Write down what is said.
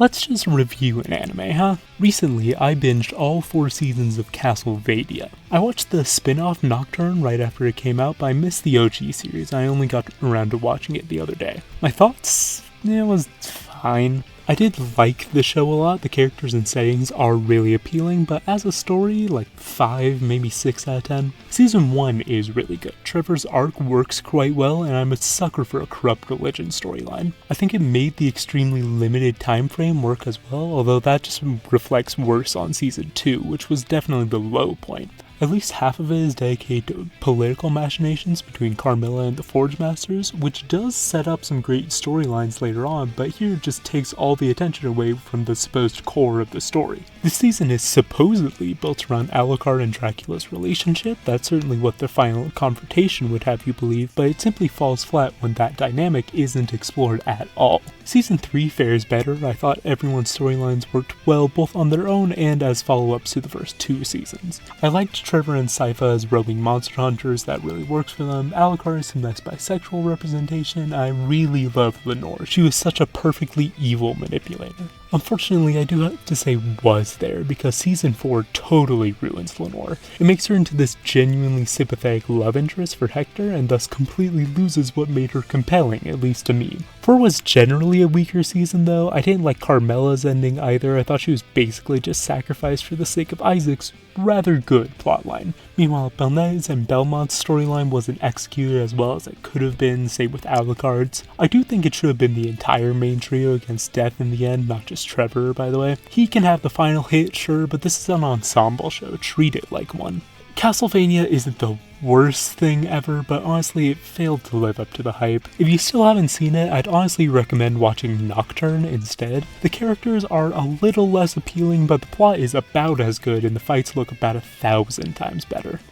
Let's just review an anime, huh? Recently, I binged all 4 seasons of Castlevania. I watched the spin-off Nocturne right after it came out, but I missed the OG series. I only got around to watching it the other day. My thoughts? It was fine. I did like the show a lot. The characters and settings are really appealing, but as a story, like 5, maybe 6 out of 10. Season 1 is really good. Trevor's arc works quite well, and I'm a sucker for a corrupt religion storyline. I think it made the extremely limited time frame work as well, although that just reflects worse on Season 2, which was definitely the low point. At least half of it is dedicated to political machinations between Carmilla and the Forge Masters, which does set up some great storylines later on, but here it just takes all the attention away from the supposed core of the story. This season is supposedly built around Alucard and Dracula's relationship. That's certainly what the final confrontation would have you believe, but it simply falls flat when that dynamic isn't explored at all. Season 3 fares better. I thought everyone's storylines worked well both on their own and as follow-ups to the first 2 seasons. I liked Trevor and Sypha as roving monster hunters, that really works for them. Alucard is some nice bisexual representation. I really love Lenore. She was such a perfectly evil manipulator. Unfortunately, I do have to say was there, because Season 4 totally ruins Lenore. It makes her into this genuinely sympathetic love interest for Hector, and thus completely loses what made her compelling, at least to me. 4 was generally a weaker season though. I didn't like Carmella's ending either. I thought she was basically just sacrificed for the sake of Isaac's rather good plotline. Meanwhile, Belnez and Belmont's storyline wasn't executed as well as it could have been, say with Alucard's. I do think it should have been the entire main trio against Death in the end, not just Trevor, by the way. He can have the final hit, sure, but this is an ensemble show. Treat it like one. Castlevania isn't the worst thing ever, but honestly it failed to live up to the hype. If you still haven't seen it, I'd honestly recommend watching Nocturne instead. The characters are a little less appealing, but the plot is about as good and the fights look about 1,000 times better.